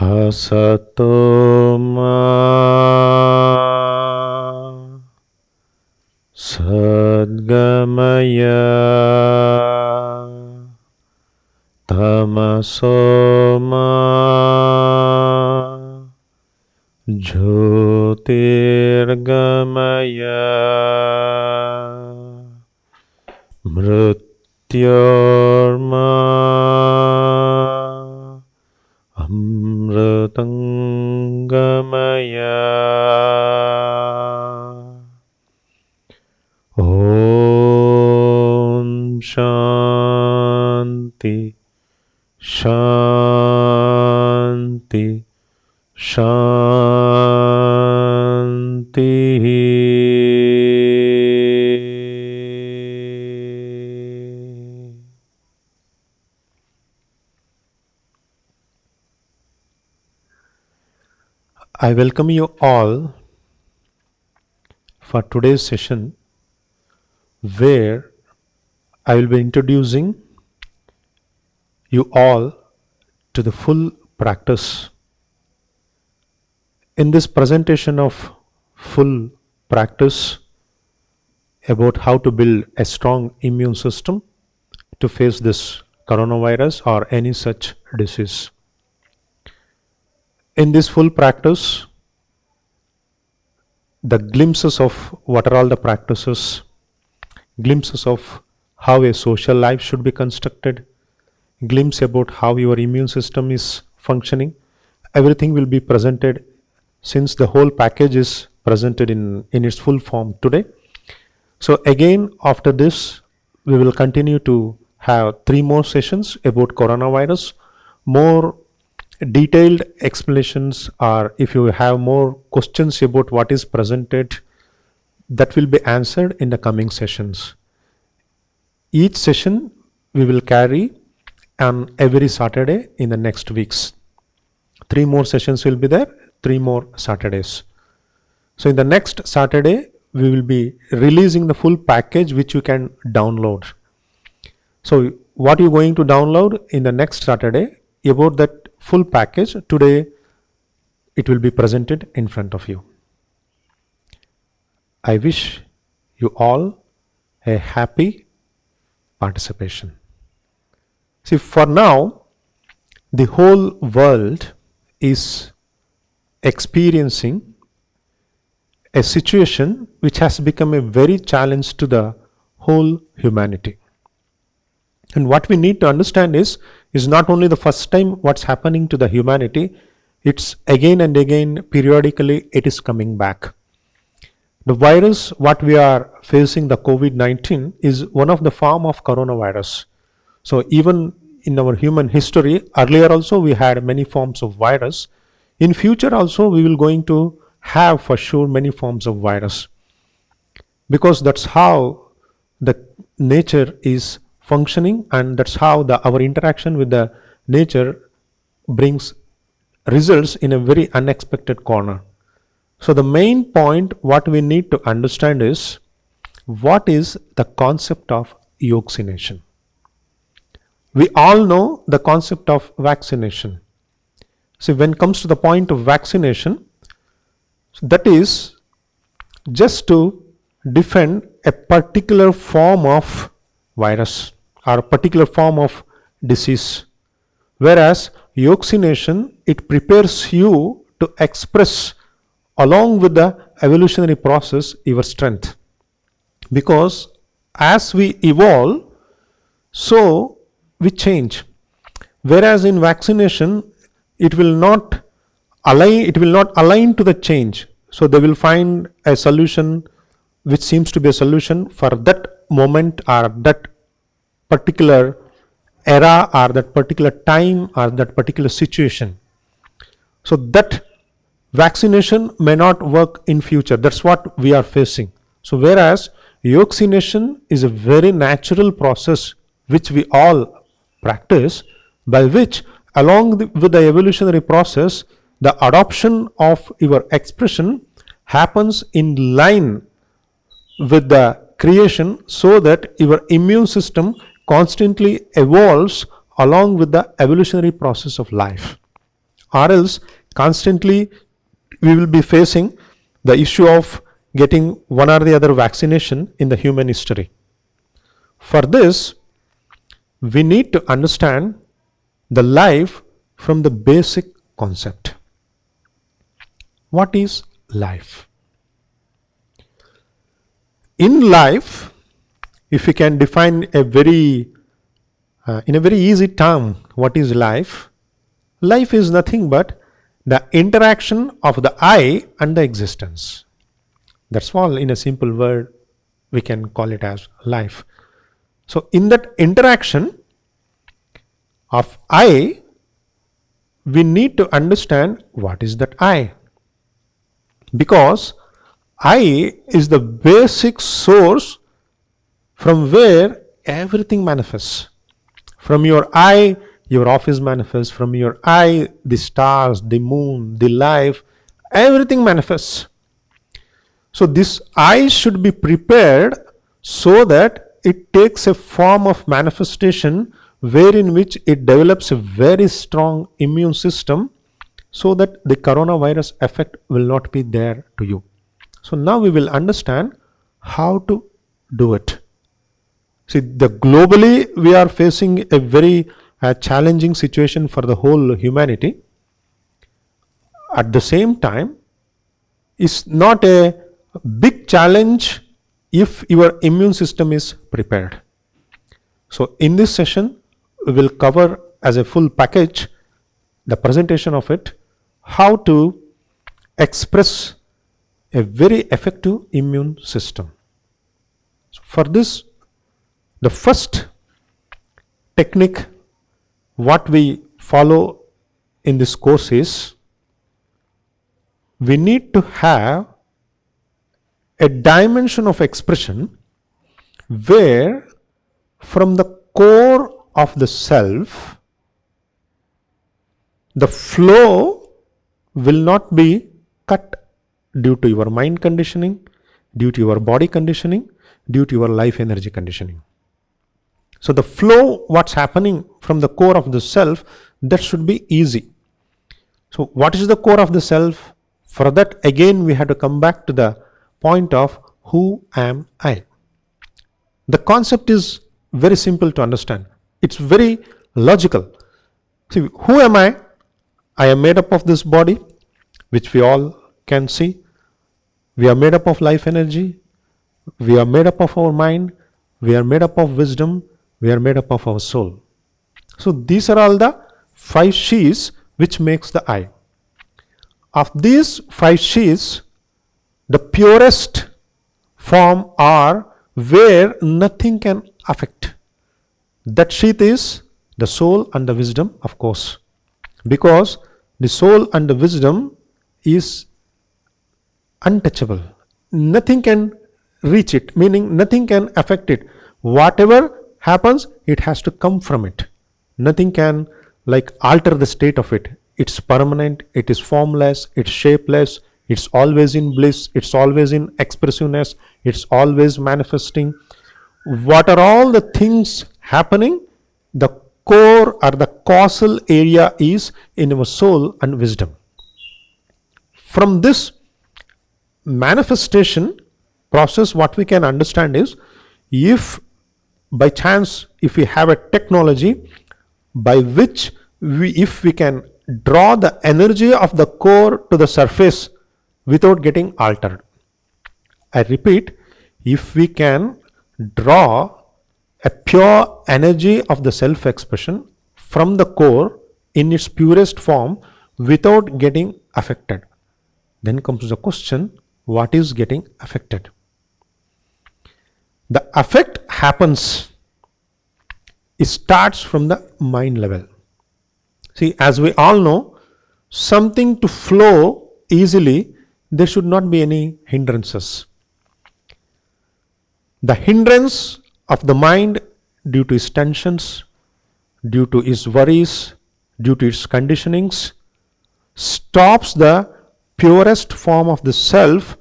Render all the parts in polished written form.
Asato ma sadgamaya tamaso ma jyotirgamaya mrityorma amritangamaya. Om Shanti Shanti Shanti. I welcome you all for today's session where I will be introducing you all to the full practice. In this presentation of full practice about how to build a strong immune system to face this coronavirus or any such disease. In this full practice, the glimpses of what are all the practices, glimpses of how a social life should be constructed, glimpse about how your immune system is functioning, everything will be presented since the whole package is presented in its full form today. So again, after this, we will continue to have 3 more sessions about coronavirus, more detailed explanations, or if you have more questions about what is presented, that will be answered in the coming sessions. Each session we will carry on every Saturday in the next weeks. 3 more sessions will be there, 3 more Saturdays. So in the next Saturday, we will be releasing the full package which you can download. So what you're going to download in the next Saturday about that full package, today it will be presented in front of you. I wish you all a happy participation. See, for now, the whole world is experiencing a situation which has become a very challenge to the whole humanity. And what we need to understand is not only the first time what's happening to the humanity, it's again and again, periodically, it is coming back. The virus, what we are facing, the COVID-19, is one of the form of coronavirus. So even in our human history, earlier also we had many forms of virus. In future also we will going to have for sure many forms of virus, because that's how the nature is functioning, and that's how our interaction with the nature brings results in a very unexpected corner. So the main point what we need to understand is what is the concept of vaccination. We all know the concept of vaccination. So when it comes to the point of vaccination, that is just to defend a particular form of virus or a particular form of disease, whereas vaccination, it prepares you to express along with the evolutionary process your strength, because as we evolve, so we change. Whereas in vaccination, it will not align to the change. So they will find a solution which seems to be a solution for that moment or that particular era or that particular time or that particular situation. So that vaccination may not work in future. That's what we are facing. So whereas vaccination is a very natural process which we all practice, by which along with the evolutionary process, the adoption of your expression happens in line with the creation, so that your immune system constantly evolves along with the evolutionary process of life. or else constantly we will be facing the issue of getting one or the other vaccination in the human history. For this, we need to understand the life from the basic concept. What is life? In life, if we can define in a very easy term, what is life? Life is nothing but the interaction of the I and the existence. That's all, in a simple word we can call it as life. So in that interaction of I, we need to understand what is that I, because I is the basic source from where everything manifests. From your eye, your office manifests. From your eye, the stars, the moon, the life, everything manifests. So this I should be prepared so that it takes a form of manifestation wherein which it develops a very strong immune system so that the coronavirus effect will not be there to you. So now we will understand how to do it. See, globally we are facing a very challenging situation for the whole humanity. At the same time, it's not a big challenge if your immune system is prepared. So in this session, we will cover as a full package the presentation of it, how to express a very effective immune system. So for this, the first technique what we follow in this course is we need to have a dimension of expression where from the core of the self the flow will not be cut due to your mind conditioning, due to your body conditioning, due to your life energy conditioning. So the flow, what's happening from the core of the self, that should be easy. So what is the core of the self? For that, again, we have to come back to the point of who am I? The concept is very simple to understand. It's very logical. See, who am I? I am made up of this body, which we all can see. We are made up of life energy. We are made up of our mind. We are made up of wisdom. We are made up of our soul. So these are all the 5 sheaths which makes the I. Of these 5 sheaths, the purest form are where nothing can affect. That sheath is the soul and the wisdom, of course, because the soul and the wisdom is untouchable. Nothing can reach it, meaning nothing can affect it. Whatever happens, it has to come from it. Nothing can alter the state of it. It's permanent, it is formless, it's shapeless, it's always in bliss, it's always in expressiveness, it's always manifesting. What are all the things happening? The core or the causal area is in our soul and wisdom. From this manifestation process, what we can understand is, if by chance, if we have a technology by which if we can draw the energy of the core to the surface without getting altered. I repeat, if we can draw a pure energy of the self-expression from the core in its purest form without getting affected, then comes the question, what is getting affected? The effect happens, it starts from the mind level. See, as we all know, something to flow easily, there should not be any hindrances. The hindrance of the mind due to its tensions, due to its worries, due to its conditionings, stops the purest form of the self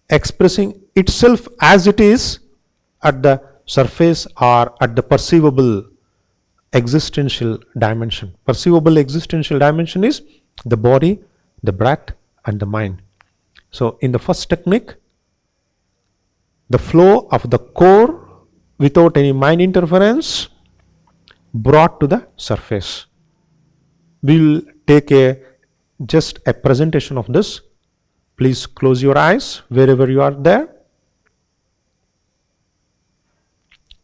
expressing itself as it is at the surface or at the perceivable existential dimension. Perceivable existential dimension is the body, the breath, and the mind. So, in the first technique, the flow of the core without any mind interference brought to the surface. We'll take just a presentation of this. Please close your eyes wherever you are there.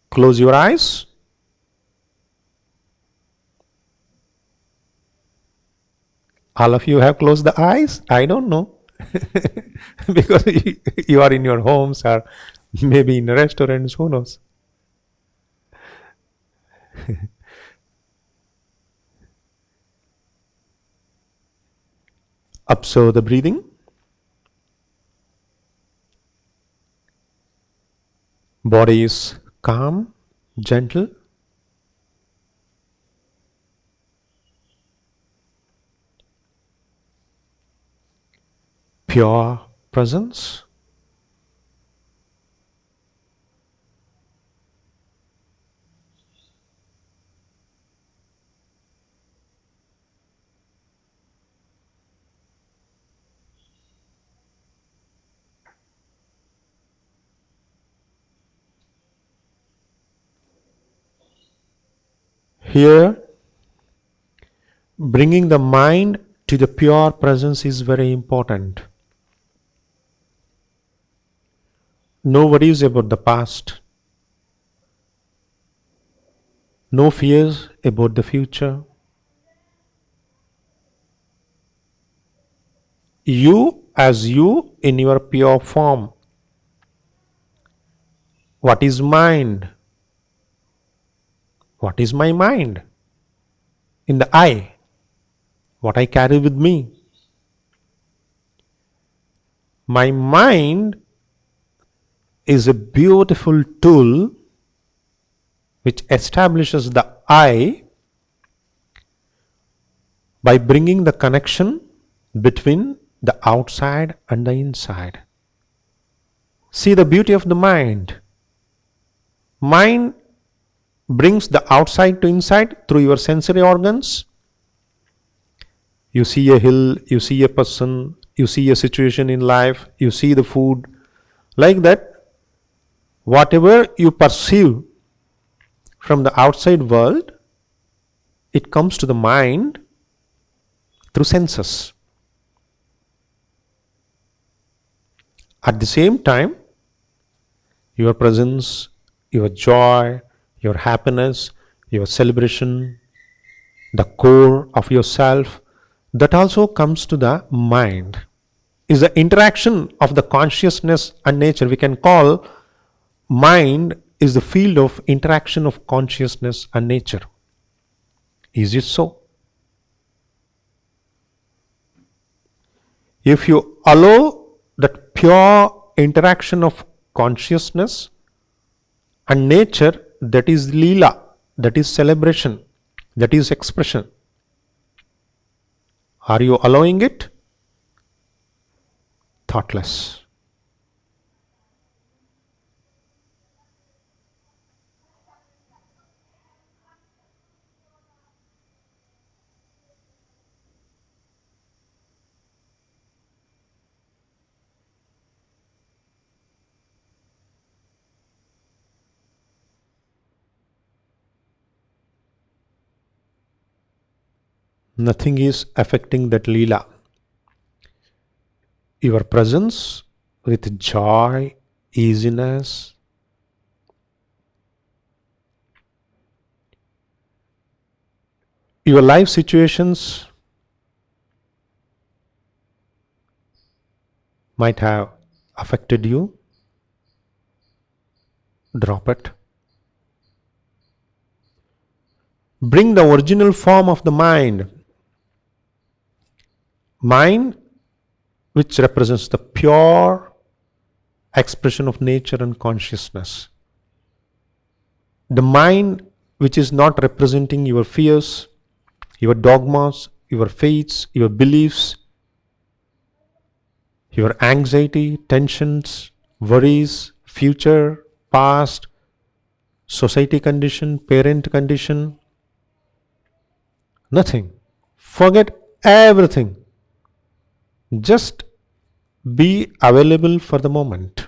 Close your eyes. All of you have closed the eyes? I don't know. Because you are in your homes or maybe in restaurants, who knows? Observe the breathing. Body is calm, gentle. Pure presence. Here, bringing the mind to the pure presence is very important. No worries about the past. No fears about the future. You as you in your pure form. What is mind? What is my mind? In the I, what I carry with me. My mind is a beautiful tool which establishes the I by bringing the connection between the outside and the inside. See the beauty of the mind. Mind brings the outside to inside through your sensory organs. You see a hill, you see a person, you see a situation in life, you see the food. Like that, whatever you perceive from the outside world, it comes to the mind through senses. At the same time, your presence, your joy, your happiness, your celebration, the core of yourself, that also comes to the mind. Is the interaction of the consciousness and nature. We can call mind is the field of interaction of consciousness and nature. Is it so? If you allow that pure interaction of consciousness and nature, that is Leela, that is celebration, that is expression. Are you allowing it? Thoughtless. Nothing is affecting that Leela. Your presence with joy, easiness, your life situations might have affected you. Drop it. Bring the original form of the mind. Mind which represents the pure expression of nature and consciousness. The mind which is not representing your fears, your dogmas, your faiths, your beliefs, your anxiety, tensions, worries, future, past, society condition, parent condition. Nothing. Forget everything. Just be available for the moment.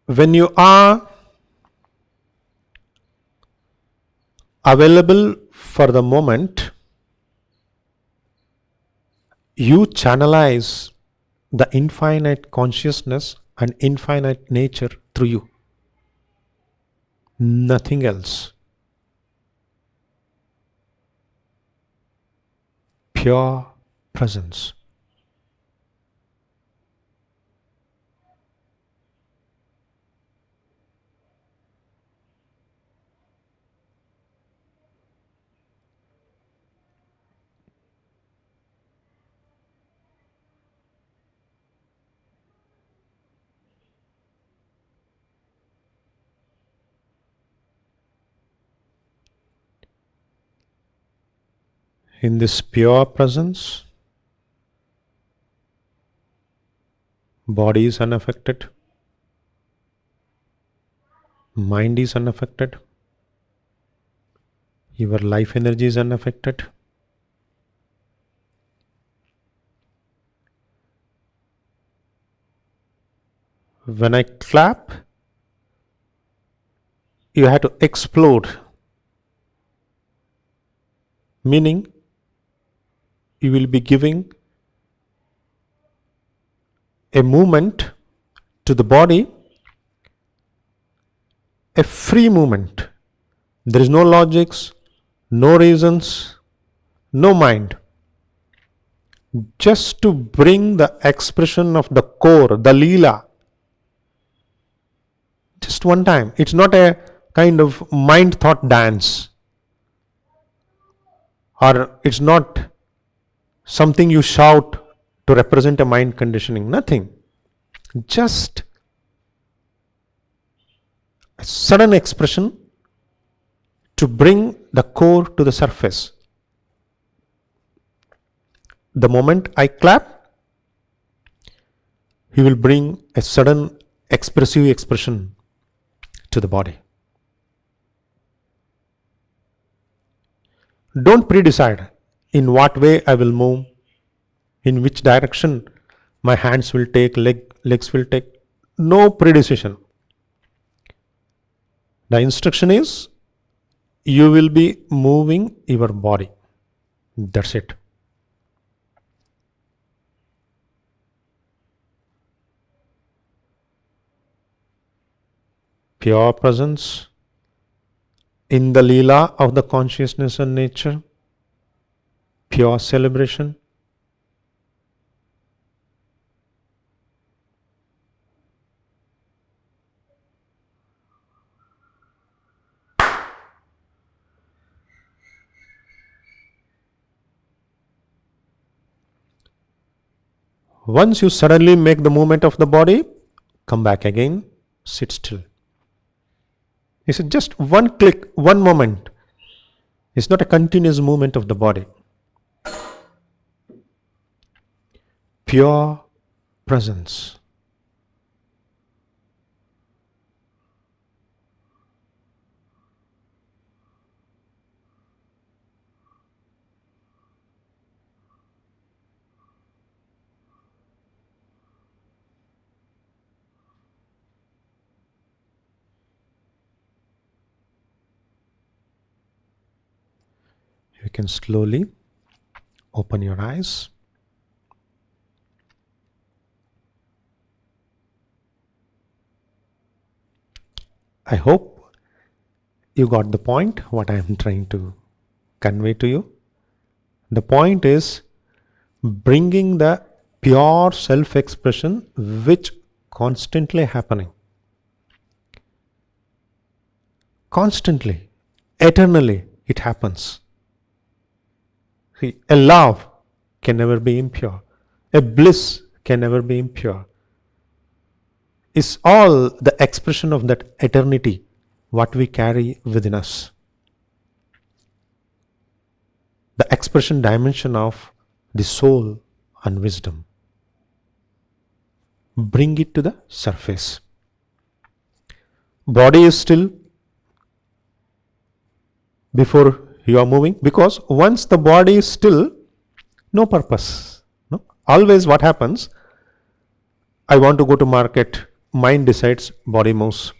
When you are available for the moment, you channelize the infinite consciousness and infinite nature through you. Nothing else. Pure presence. In this pure presence, body is unaffected, mind is unaffected, your life energy is unaffected. When I clap, you have to explode, meaning you will be giving a movement to the body, a free movement. There is no logics, no reasons, no mind. Just to bring the expression of the core, the Leela, just one time. It's not a kind of mind thought dance, or it's not something you shout to represent a mind conditioning. Nothing. Just a sudden expression to bring the core to the surface. The moment I clap, he will bring a sudden expressive expression to the body. Don't pre-decide in what way I will move, in which direction my hands will take, legs will take. No pre-decision. The instruction is you will be moving your body. That's it. Pure presence in the Leela of the consciousness and nature, pure celebration. Once you suddenly make the movement of the body, come back again, sit still. It's just one click, one moment. It's not a continuous movement of the body. Pure presence. You can slowly open your eyes. I hope you got the point, what I am trying to convey to you. The point is bringing the pure self-expression which constantly happening. Constantly, eternally it happens. See, a love can never be impure. A bliss can never be impure. It's all the expression of that eternity, what we carry within us. The expression dimension of the soul and wisdom. Bring it to the surface. Body is still before you are moving, because once the body is still, no purpose. No? Always what happens, I want to go to market, mind decides, body moves.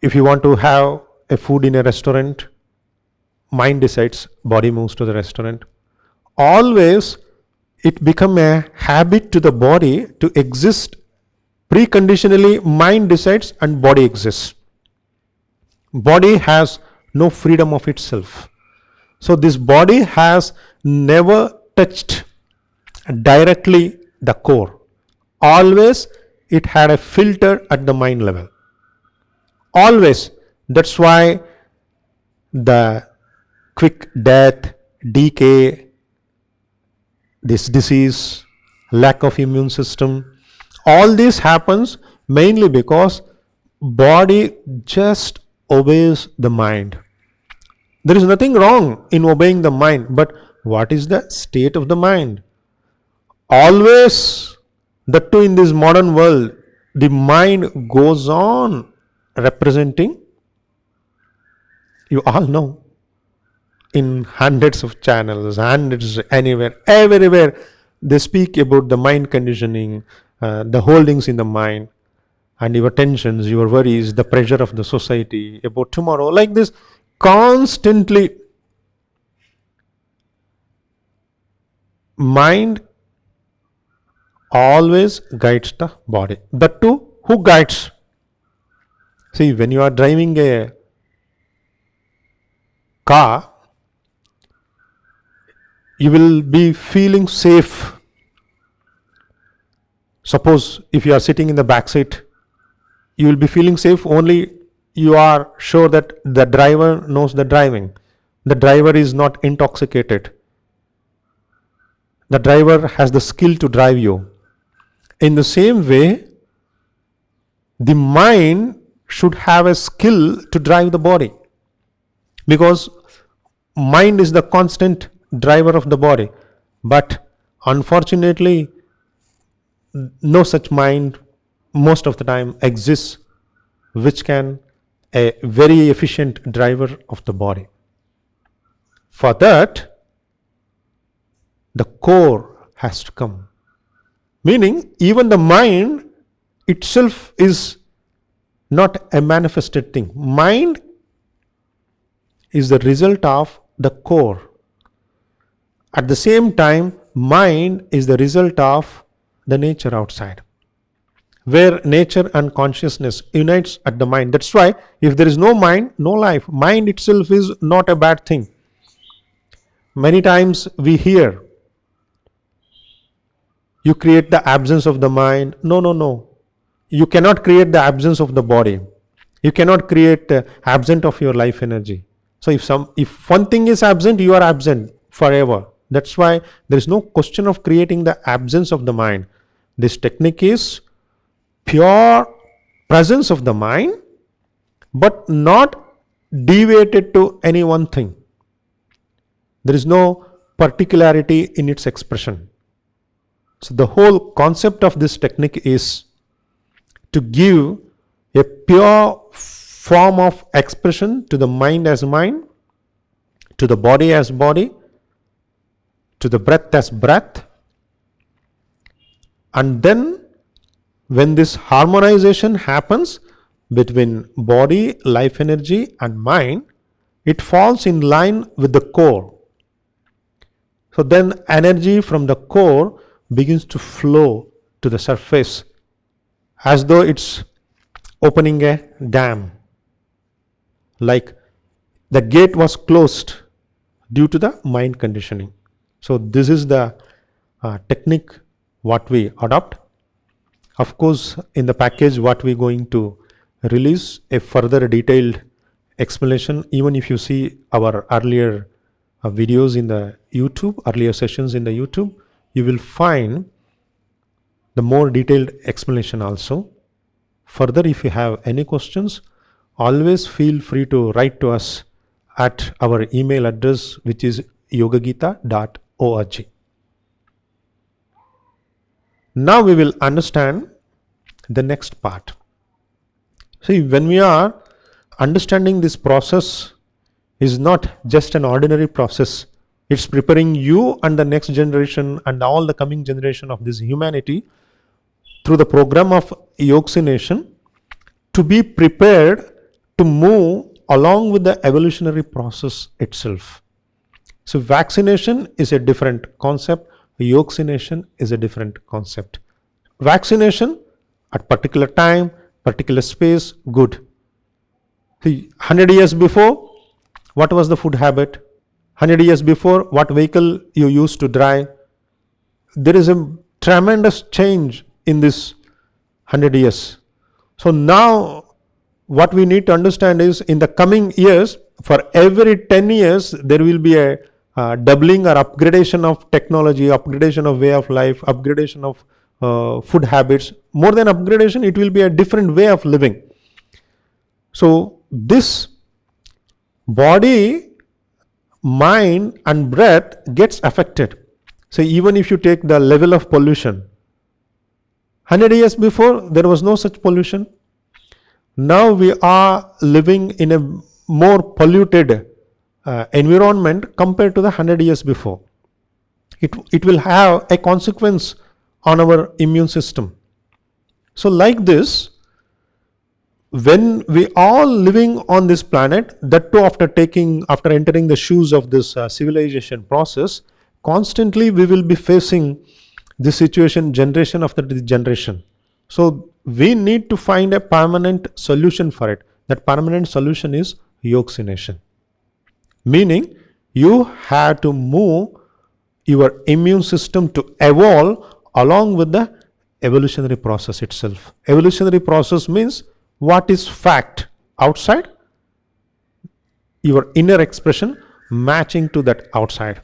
If you want to have a food in a restaurant, mind decides, body moves to the restaurant. Always it become a habit to the body to exist. Preconditionally, mind decides and body exists. Body has no freedom of itself. So this body has never touched directly the core. Always it had a filter at the mind level. Always. That's why the quick death, decay, this disease, lack of immune system, all this happens mainly because body just obeys the mind. There is nothing wrong in obeying the mind, but what is the state of the mind? Always, that too in this modern world, the mind goes on representing, you all know, in hundreds of channels, hundreds, anywhere, everywhere, they speak about the mind conditioning, the holdings in the mind, and your tensions, your worries, the pressure of the society about tomorrow, like this, constantly. Mind always guides the body. That too, who guides? See, when you are driving a car, you will be feeling safe. Suppose if you are sitting in the back seat, you will be feeling safe only you are sure that the driver knows the driving. The driver is not intoxicated. The driver has the skill to drive you. In the same way, the mind should have a skill to drive the body, because mind is the constant driver of the body. But unfortunately, no such mind most of the time exists which can a very efficient driver of the body. For that, the core has to come. Meaning, even the mind itself is not a manifested thing. Mind is the result of the core. At the same time, mind is the result of the nature outside, where nature and consciousness unites at the mind. That's why if there is no mind, no life. Mind itself is not a bad thing. Many times we hear, you create the absence of the mind. No. You cannot create the absence of the body. You cannot create the absence of your life energy. So if one thing is absent, you are absent forever. That's why there is no question of creating the absence of the mind. This technique is pure presence of the mind, but not deviated to any one thing. There is no particularity in its expression. So the whole concept of this technique is to give a pure form of expression to the mind as mind, to the body as body, to the breath as breath. And then when this harmonization happens between body, life energy and mind, it falls in line with the core. So then energy from the core begins to flow to the surface as though it's opening a dam. Like the gate was closed due to the mind conditioning. So this is the technique what we adopt. Of course, in the package what we going to release a further detailed explanation. Even if you see our earlier videos in the YouTube, earlier sessions in the YouTube, you will find the more detailed explanation also. Further, if you have any questions, always feel free to write to us at our email address, which is yogagita.org. Now we will understand the next part. See, when we are understanding this process is not just an ordinary process. It's preparing you and the next generation and all the coming generation of this humanity through the program of Yoxination to be prepared to move along with the evolutionary process itself. So vaccination is a different concept. Yoxination is a different concept. Vaccination at particular time, particular space, good. See, 100 years before, what was the food habit? 100 years before, what vehicle you used to drive? There is a tremendous change in this 100 years. So now what we need to understand is in the coming years, for every 10 years, there will be a doubling or upgradation of technology, upgradation of way of life, upgradation of food habits. More than upgradation, it will be a different way of living. So this body, mind and breath gets affected. So even if you take the level of pollution, 100 years before there was no such pollution. Now we are living in a more polluted environment compared to the 100 years before. It will have a consequence on our immune system. So like this, when we all living on this planet, that too after entering the shoes of this civilization process, constantly we will be facing this situation generation after generation. So we need to find a permanent solution for it. That permanent solution is Yoxination. Meaning you have to move your immune system to evolve along with the evolutionary process itself. Evolutionary process means what is fact outside, your inner expression matching to that outside.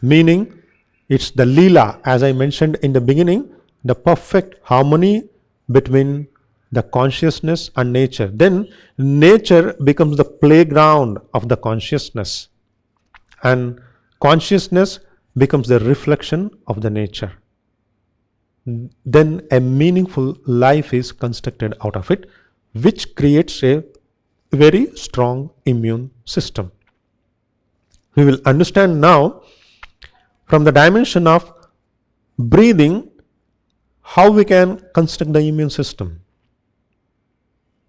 Meaning it's the Leela, as I mentioned in the beginning, the perfect harmony between the consciousness and nature. Then nature becomes the playground of the consciousness, and consciousness becomes the reflection of the nature. Then a meaningful life is constructed out of it, which creates a very strong immune system. We will understand now from the dimension of breathing how we can construct the immune system.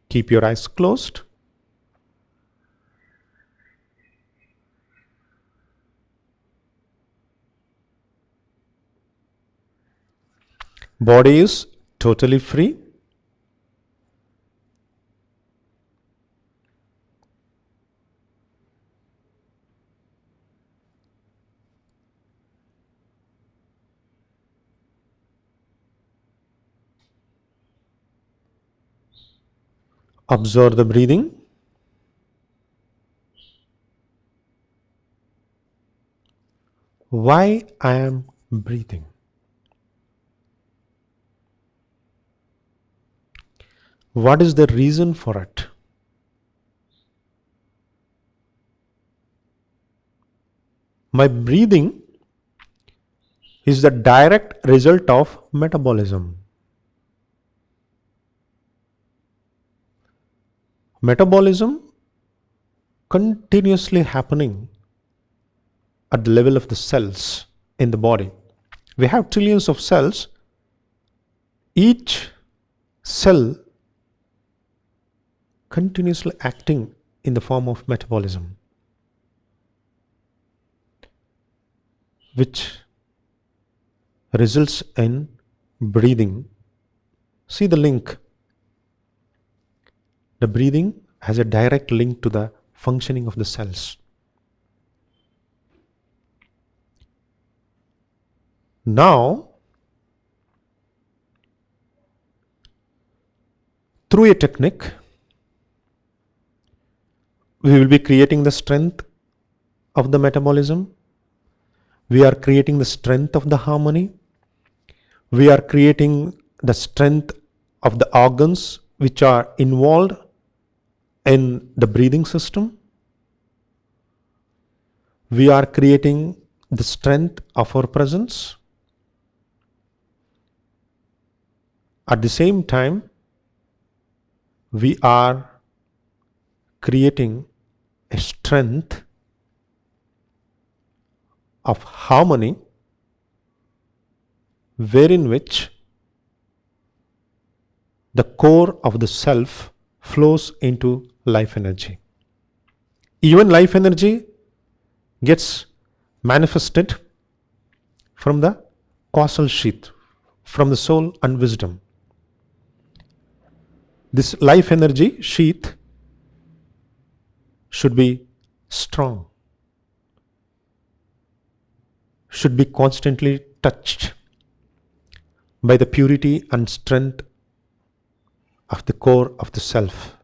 Keep your eyes closed. Body is totally free. Observe the breathing. Why I am breathing? What is the reason for it? My breathing is the direct result of metabolism. Metabolism continuously happening at the level of the cells in the body. We have trillions of cells. Each cell continuously acting in the form of metabolism, which results in breathing. See the link. The breathing has a direct link to the functioning of the cells. Now, through a technique, we will be creating the strength of the metabolism. We are creating the strength of the harmony. We are creating the strength of the organs which are involved in the breathing system. We are creating the strength of our presence. At the same time, we are creating a strength of harmony, wherein which the core of the self flows into life energy. Even life energy gets manifested from the causal sheath, from the soul and wisdom. This life energy sheath should be strong, should be constantly touched by the purity and strength of the core of the self.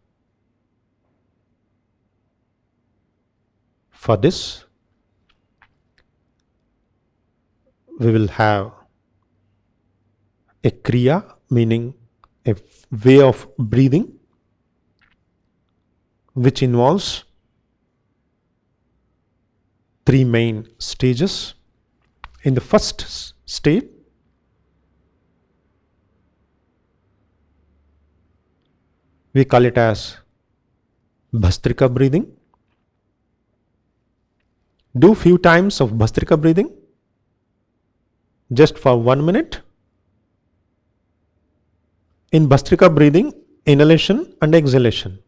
For this, we will have a kriya, meaning a way of breathing, which involves three main stages. In the first state, we call it as Bhastrika breathing. Do few times of Bhastrika breathing just for 1 minute. In Bhastrika breathing, inhalation and exhalation.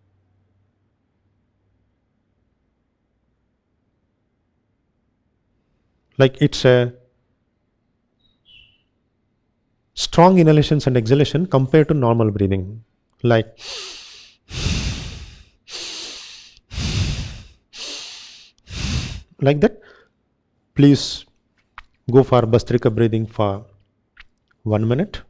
Like it's a strong inhalations and exhalation compared to normal breathing. Like that. Please go for Bhastrika breathing for 1 minute.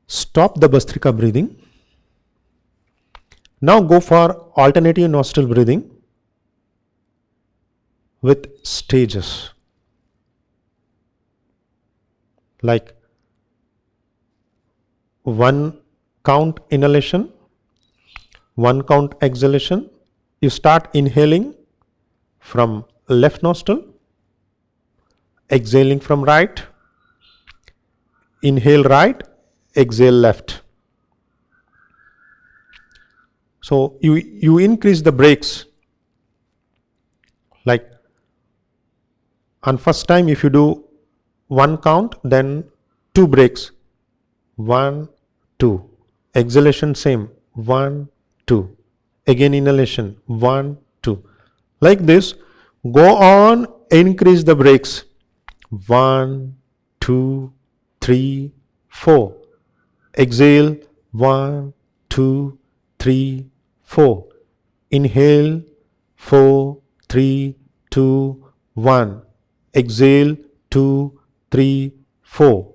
Stop the Bhastrika breathing. Now go for alternative nostril breathing with stages. Like 1 count inhalation, 1 count exhalation. You start inhaling from left nostril, exhaling from right, inhale right, exhale left. So you increase the breaks. Like on first time, if you do 1 count, then 2 breaks. 1, 2. Exhalation same. 1, 2. Again inhalation. 1, 2. Like this, go on, increase the breaks. 1, 2, 3, 4. Exhale. 1, 2, 3, 4. Inhale. 4, 3, 2, 1. Exhale. 2, 3, 4.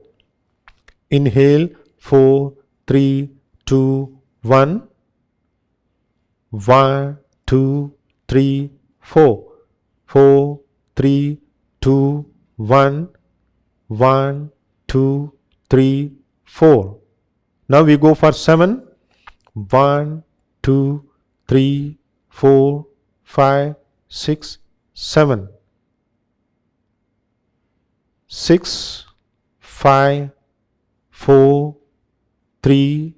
Inhale. 4, 3, 2, 1. 1, 2, 3, 4. 4, 3, 2, 1. 1, 2, 3, 4. Now we go for 7. 1, 2, 3, 4, 5, 6, 7. 6, 5, 4, 3,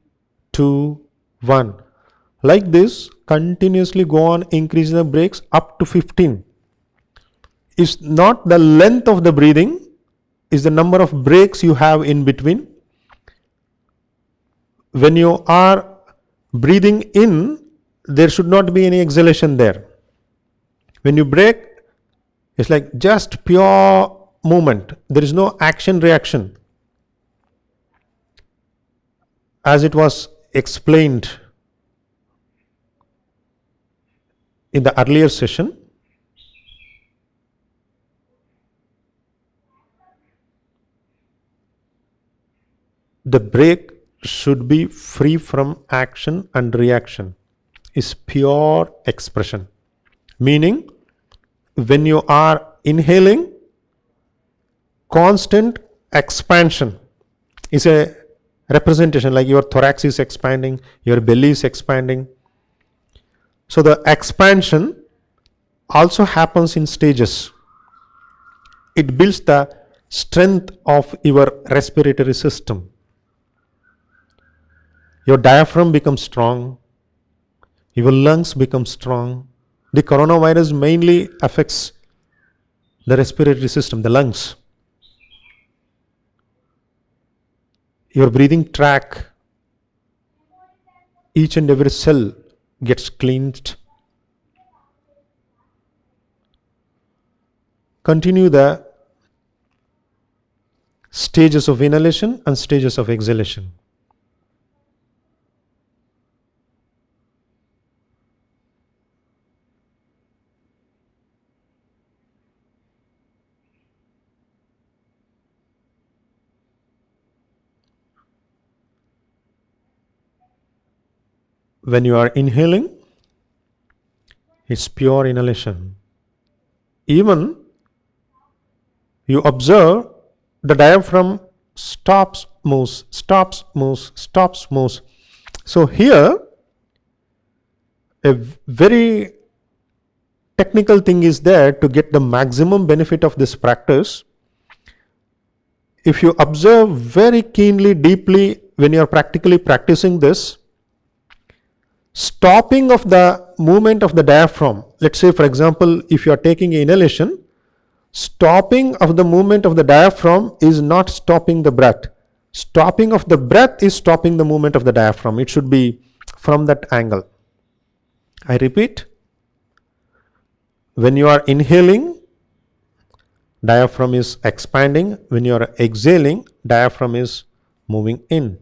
2, 1. Like this, continuously go on increasing the breaks up to 15. It's not the length of the breathing, is the number of breaks you have in between. When you are breathing in, there should not be any exhalation there. When you break, it's like just pure movement. There is no action reaction. As it was explained in the earlier session, the break should be free from action and reaction, is pure expression. Meaning, when you are inhaling, constant expansion is a representation, like your thorax is expanding, your belly is expanding. So the expansion also happens in stages. It builds the strength of your respiratory system. Your diaphragm becomes strong, your lungs become strong. The coronavirus mainly affects the respiratory system, the lungs. Your breathing tract, each and every cell gets cleansed. Continue the stages of inhalation and stages of exhalation. When you are inhaling, it's pure inhalation. Even you observe the diaphragm stops, moves, stops, moves, stops, moves. So here, a very technical thing is there to get the maximum benefit of this practice. If you observe very keenly, deeply, when you are practically practicing this, stopping of the movement of the diaphragm, let's say for example, if you are taking inhalation, stopping of the movement of the diaphragm is not stopping the breath. Stopping of the breath is stopping the movement of the diaphragm. It should be from that angle. I repeat, when you are inhaling, diaphragm is expanding. When you are exhaling, diaphragm is moving in.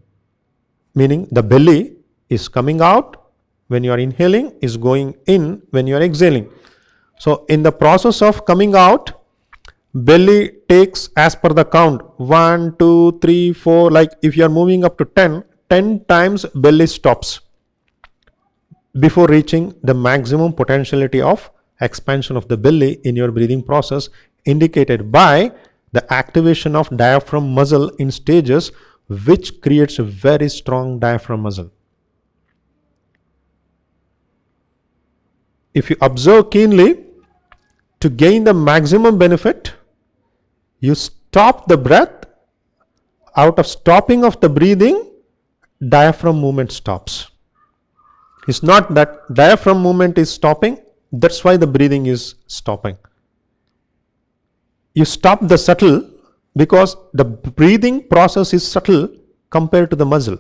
Meaning the belly is coming out when you are inhaling, is going in when you are exhaling. So in the process of coming out, belly takes as per the count 1, 2, 3, 4, like if you are moving up to 10 times belly stops before reaching the maximum potentiality of expansion of the belly in your breathing process, indicated by the activation of diaphragm muscle in stages, which creates a very strong diaphragm muscle. If you observe keenly, to gain the maximum benefit, you stop the breath. Out of stopping of the breathing, diaphragm movement stops. It's not that diaphragm movement is stopping, that's why the breathing is stopping. You stop the subtle because the breathing process is subtle compared to the muscle.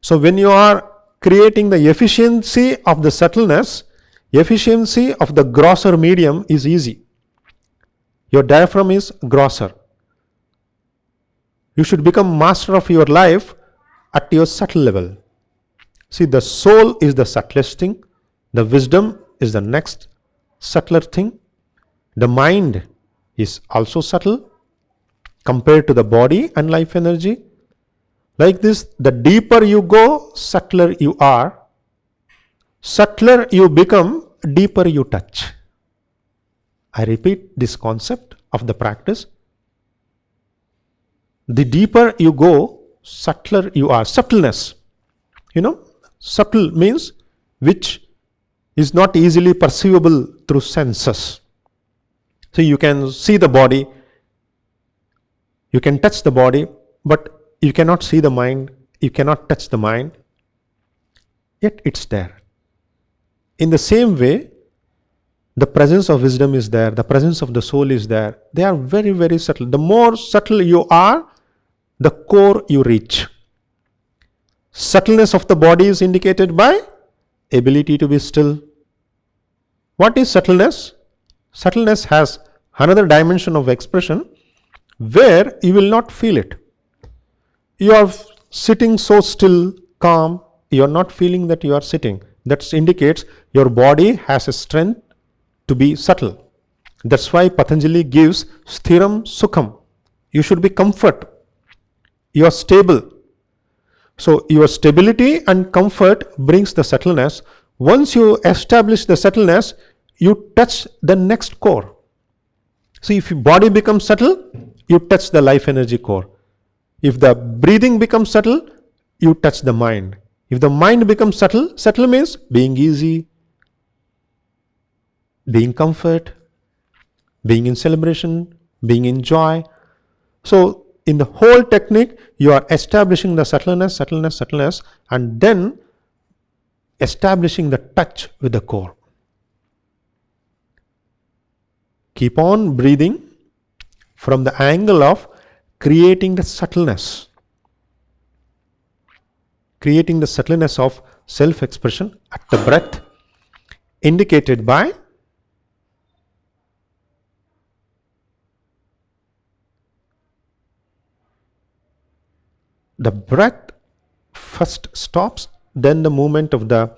So when you are creating the efficiency of the subtleness, efficiency of the grosser medium is easy. Your diaphragm is grosser. You should become master of your life at your subtle level. See, the soul is the subtlest thing. The wisdom is the next subtler thing. The mind is also subtle compared to the body and life energy. Like this, the deeper you go, subtler you are. Subtler you become, deeper you touch. I repeat this concept of the practice. The deeper you go, subtler you are. Subtleness. Subtle means which is not easily perceivable through senses. So you can see the body, you can touch the body, but you cannot see the mind, you cannot touch the mind, yet it's there. In the same way, the presence of wisdom is there, the presence of the soul is there. They are very, very subtle. The more subtle you are, the core you reach. Subtleness of the body is indicated by ability to be still. What is subtleness? Subtleness has another dimension of expression where you will not feel it. You are sitting so still, calm, you are not feeling that you are sitting. That indicates your body has a strength to be subtle. That's why Patanjali gives sthiram sukham. You should be comfort. You are stable. So your stability and comfort brings the subtleness. Once you establish the subtleness, you touch the next core. So if your body becomes subtle, you touch the life energy core. If the breathing becomes subtle, you touch the mind. If the mind becomes subtle, subtle means being easy, being comfort, being in celebration, being in joy. So in the whole technique, you are establishing the subtleness, and then establishing the touch with the core. Keep on breathing from the angle of creating the subtleness. Creating the subtleness of self-expression at the breath, indicated by the breath first stops, then the movement of the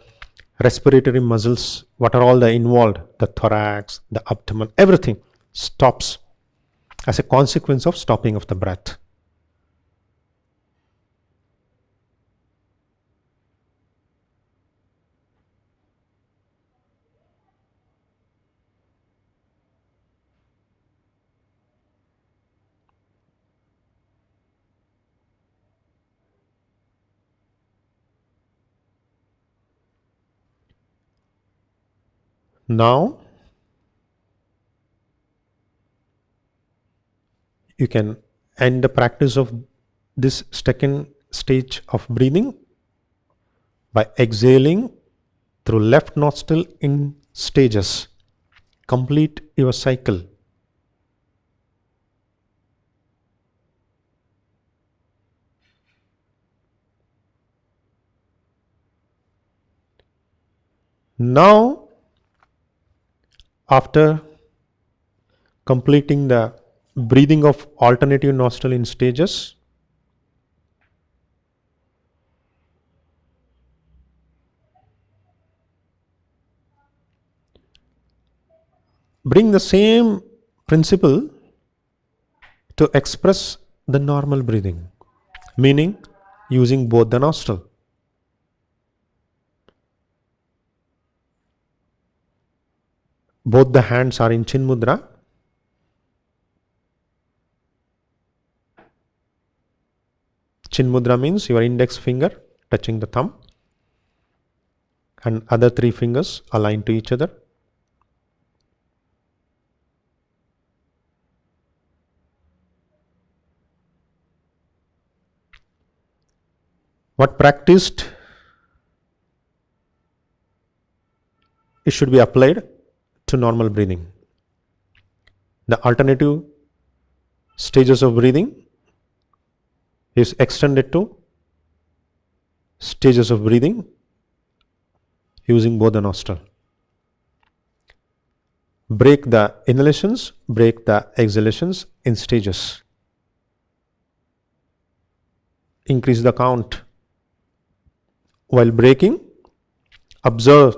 respiratory muscles, what are all the involved, the thorax, the abdomen, everything stops as a consequence of stopping of the breath. Now you can end the practice of this second stage of breathing by exhaling through left nostril in stages. Complete your cycle. Now, after completing the breathing of alternative nostril in stages, bring the same principle to express the normal breathing, meaning using both the nostril. Both the hands are in Chin Mudra. Chin Mudra means your index finger touching the thumb and other three fingers aligned to each other. What practiced, it should be applied to normal breathing. The alternative stages of breathing is extended to stages of breathing using both the nostril. Break the inhalations, break the exhalations in stages. Increase the count. While breaking, observe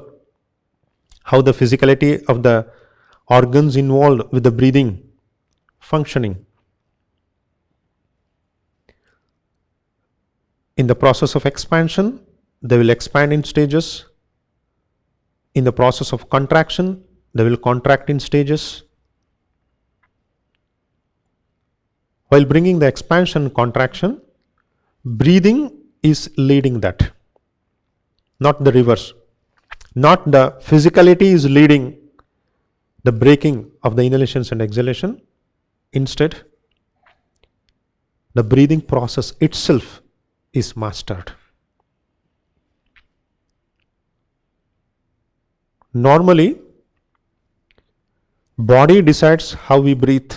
how the physicality of the organs involved with the breathing functioning. In the process of expansion, they will expand in stages. In the process of contraction, they will contract in stages. While bringing the expansion and contraction, breathing is leading that, not the reverse. Not the physicality is leading the breaking of the inhalations and exhalation. Instead, the breathing process itself is mastered. Normally, body decides how we breathe.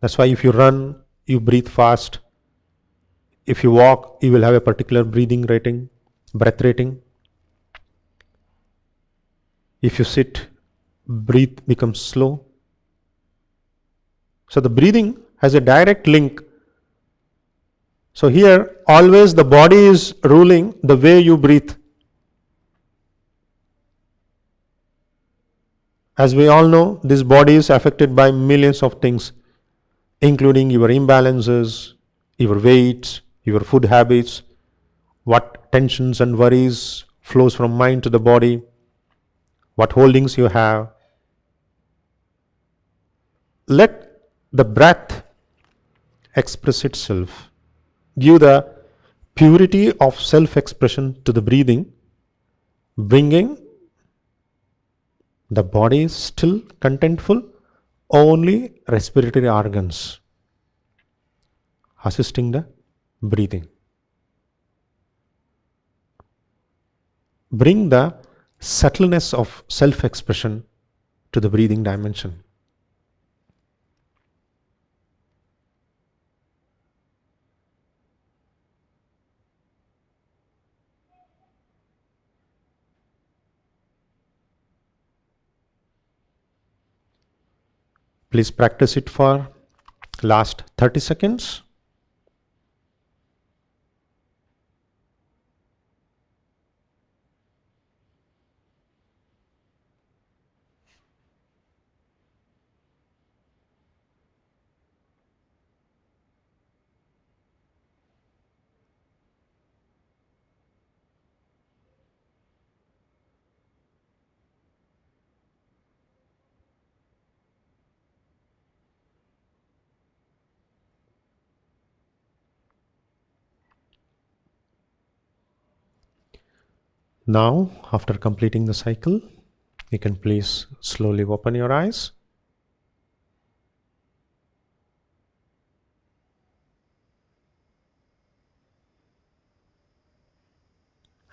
That's why if you run, you breathe fast. If you walk, you will have a particular breathing rating. breath rating. If you sit, breathe becomes slow. So the breathing has a direct link. So here always the body is ruling the way you breathe. As we all know, this body is affected by millions of things, including your imbalances, your weight, your food habits, what tensions and worries flows from mind to the body, what holdings you have. Let the breath express itself. Give the purity of self-expression to the breathing, bringing the body is still contentful, only respiratory organs assisting the breathing. Bring the subtleness of self-expression to the breathing dimension. Please practice it for last 30 seconds. Now, after completing the cycle, you can please slowly open your eyes.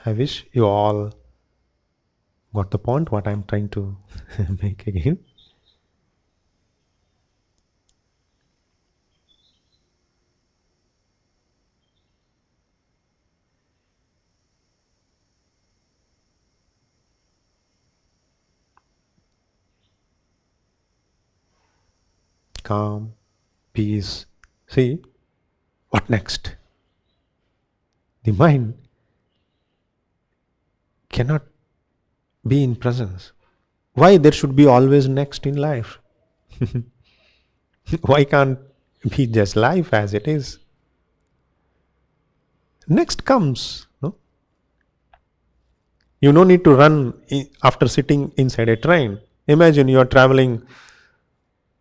I wish you all got the point what I'm trying to make again. Calm, peace. See, what next? The mind cannot be in presence. Why there should be always next in life? Why can't be just life as it is? Next comes. No? You no need to run after sitting inside a train. Imagine you are traveling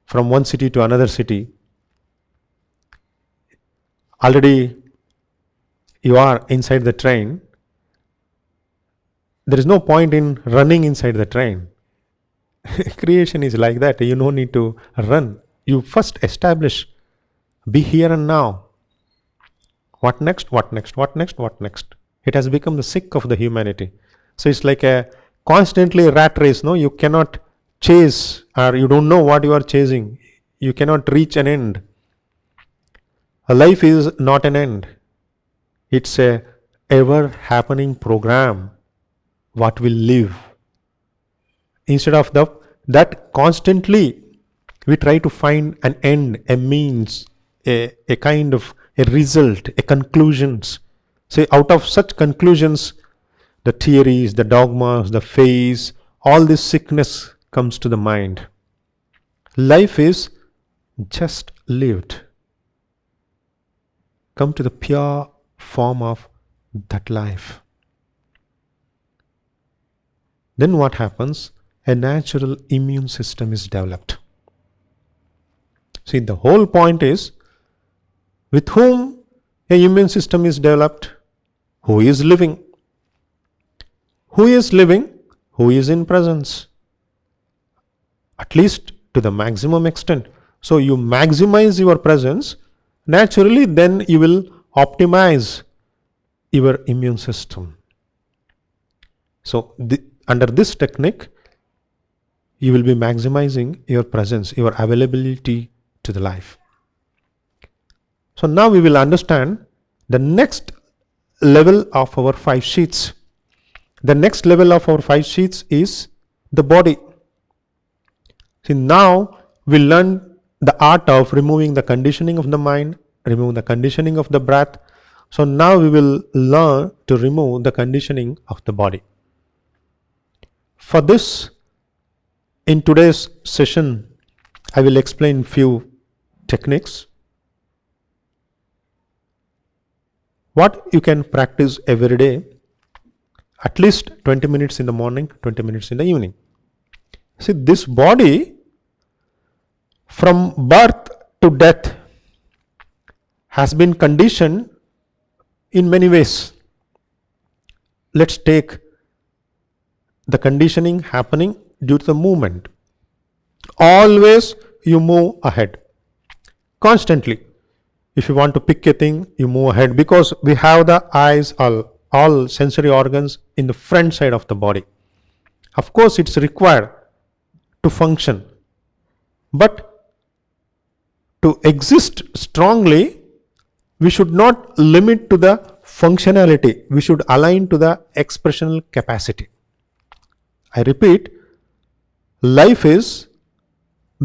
from one city to another city. Already you are inside the train. There is no point in running inside the train. Creation is like that. You no need to run. You first establish, be here and now. What next? What next? What next? What next? It has become the sick of the humanity. So it's like a constantly rat race. No, you cannot chase, or you don't know what you are chasing. You cannot reach an end. A life is not an end. It's a ever happening program. What will live? Instead of that constantly we try to find an end, a means, a kind of a result, a conclusions. So out of such conclusions, the theories, the dogmas, the phase, all this sickness comes to the mind. Life is just lived. Come to the pure form of that life. Then what happens? A natural immune system is developed. See, the whole point is, with whom a immune system is developed? Who is living? Who is living? Who is in presence? At least to the maximum extent. So you maximize your presence, naturally then you will optimize your immune system. So under this technique, you will be maximizing your presence, your availability to the life. So now we will understand the next level of our 5 sheets. The next level of our 5 sheets is the body. See, now we learn the art of removing the conditioning of the mind, remove the conditioning of the breath. So now we will learn to remove the conditioning of the body. For this, in today's session, I will explain few techniques. What you can practice every day, at least 20 minutes in the morning, 20 minutes in the evening. See, this body from birth to death has been conditioned in many ways. Let's take the conditioning happening due to the movement. Always you move ahead, constantly. If you want to pick a thing, you move ahead because we have the eyes, all sensory organs in the front side of the body. Of course, it's required to function, but to exist strongly, we should not limit to the functionality. We should align to the expressional capacity. I repeat, life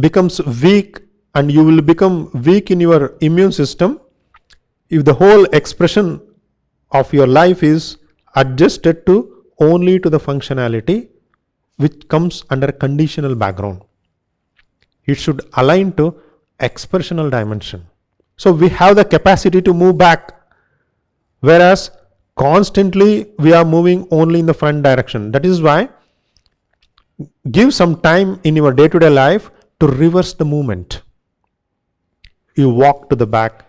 becomes weak, and you will become weak in your immune system if the whole expression of your life is adjusted to only to the functionality which comes under a conditional background. It should align to expressional dimension. So we have the capacity to move back, whereas constantly we are moving only in the front direction. That is why give some time in your day-to-day life to reverse the movement. You walk to the back,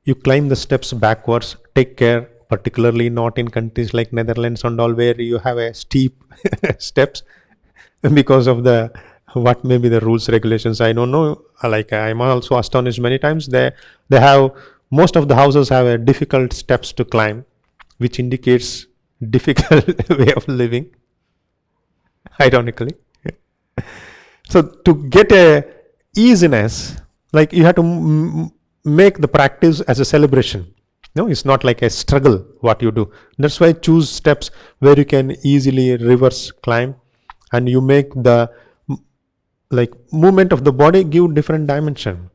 you climb the steps backwards. Take care, particularly not in countries like Netherlands and all, where you have a steep steps because of the what may be the rules, regulations, I don't know. Like, I'm also astonished many times. They have, most of the houses have a difficult steps to climb, which indicates difficult way of living, ironically. So to get a easiness, like, you have to make the practice as a celebration. No, it's not like a struggle what you do. That's why choose steps where you can easily reverse climb, and you make the like movement of the body give different dimension.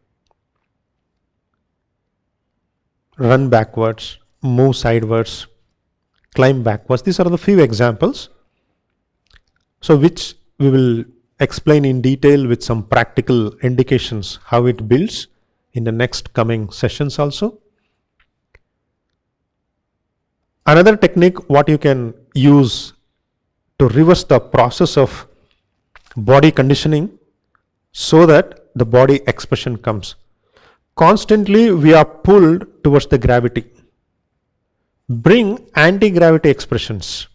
Run backwards, move sidewards, climb backwards. These are the few examples. So which we will explain in detail with some practical indications how it builds in the next coming sessions also. Another technique what you can use to reverse the process of body conditioning so that the body expression comes. Constantly we are pulled towards the gravity. Bring anti-gravity expressions.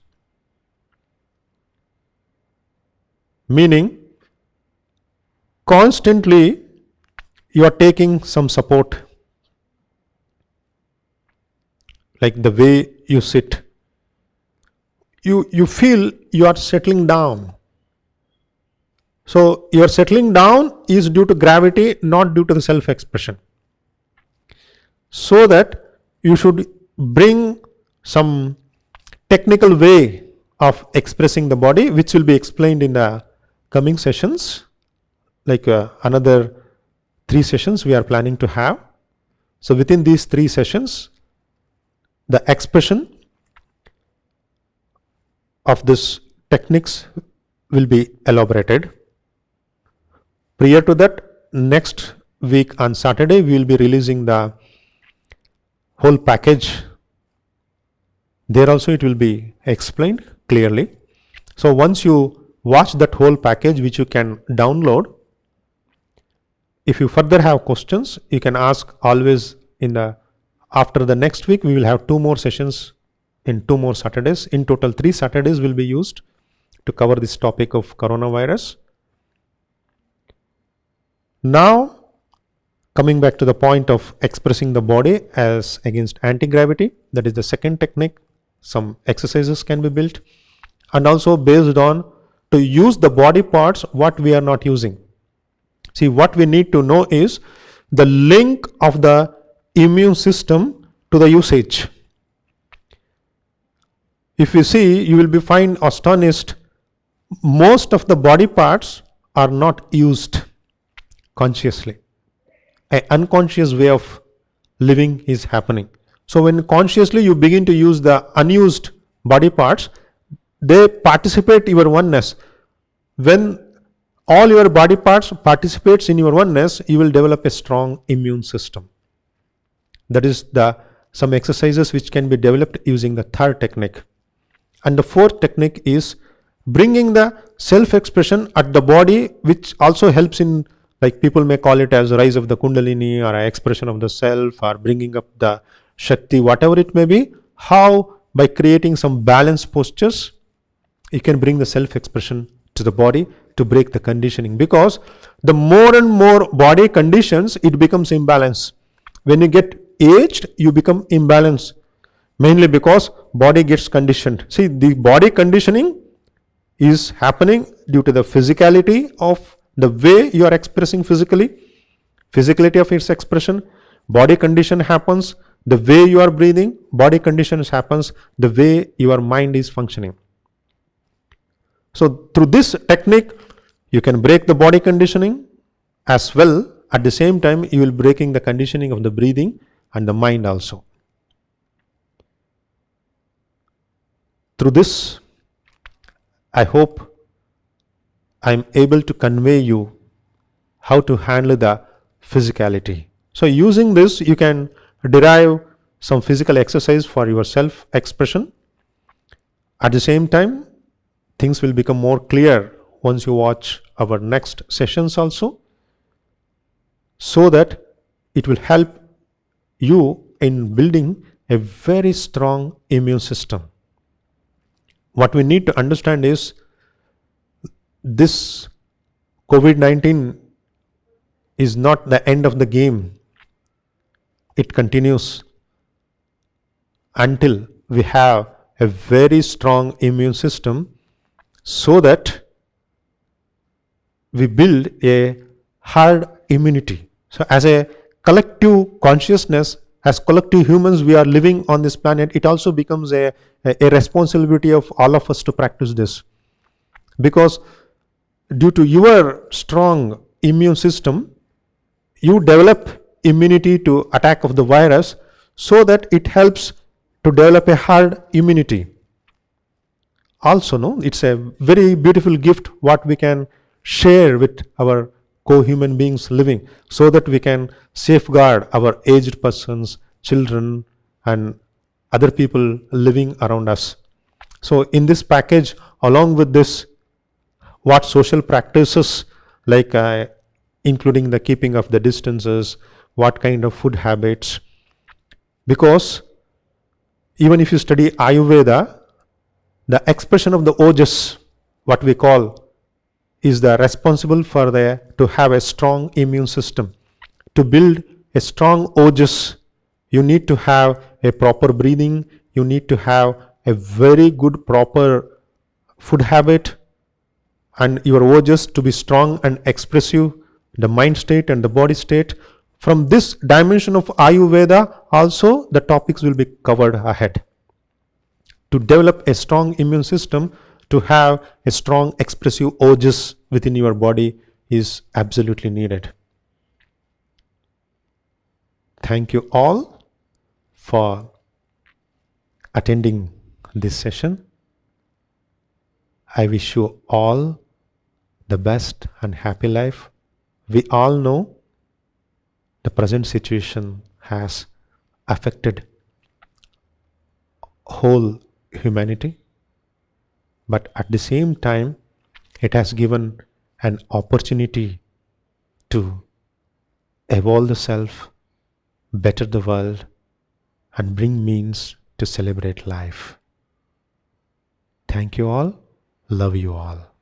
Meaning, constantly you are taking some support, like the way you sit. You feel you are settling down. So your settling down is due to gravity, not due to the self-expression. So that you should bring some technical way of expressing the body, which will be explained in the coming sessions, like another 3 sessions we are planning to have. So within these 3 sessions, the expression of this techniques will be elaborated. Prior to that, next week on Saturday, we will be releasing the whole package. There also it will be explained clearly. So once you watch that whole package, which you can download, if you further have questions, you can ask always in the, after the next week, we will have 2 more sessions in 2 more Saturdays. In total, 3 Saturdays will be used to cover this topic of coronavirus. Now, coming back to the point of expressing the body as against anti-gravity, that is the second technique. Some exercises can be built, and also based on to use the body parts what we are not using. See, what we need to know is the link of the immune system to the usage. If you see, you will be find astonished. Most of the body parts are not used consciously. An unconscious way of living is happening. So when consciously you begin to use the unused body parts, they participate your oneness. When all your body parts participates in your oneness, you will develop a strong immune system. That is the some exercises which can be developed using the third technique. And the fourth technique is bringing the self expression at the body, which also helps in, like people may call it as rise of the kundalini or expression of the self or bringing up the shakti, whatever it may be. How? By creating some balanced postures, you can bring the self expression to the body to break the conditioning, because the more and more body conditions, it becomes imbalance. When you get aged, you become imbalanced, mainly because body gets conditioned. See, the body conditioning is happening due to the physicality of the way you are expressing physicality of its expression. Body condition happens the way you are breathing, body conditions happens the way your mind is functioning. So through this technique, you can break the body conditioning as well. At the same time, you will breaking the conditioning of the breathing and the mind also. Through this, I hope I am able to convey you how to handle the physicality. So using this, you can derive some physical exercise for your self expression. At the same time, things will become more clear once you watch our next sessions also, so that it will help you in building a very strong immune system. What we need to understand is this COVID-19 is not the end of the game. It continues until we have a very strong immune system, so that we build a herd immunity. So as a collective consciousness, as collective humans we are living on this planet, it also becomes a responsibility of all of us to practice this. Because due to your strong immune system, you develop immunity to attack of the virus, so that it helps to develop a herd immunity. Also, no, it's a very beautiful gift what we can share with our co-human beings living, so that we can safeguard our aged persons, children, and other people living around us. So in this package, along with this, what social practices, like including the keeping of the distances, what kind of food habits, because even if you study Ayurveda, the expression of the ojas, what we call, is the responsible for to have a strong immune system. To build a strong ojas, you need to have a proper breathing, you need to have a very good proper food habit, and your ojas to be strong and expressive, the mind state and the body state. From this dimension of Ayurveda also the topics will be covered ahead. To develop a strong immune system, to have a strong expressive ojas within your body is absolutely needed. Thank you all for attending this session. I wish you all the best and happy life. We all know the present situation has affected whole humanity, but at the same time it has given an opportunity to evolve the self, better the world, and bring means to celebrate life. Thank you all. Love you all.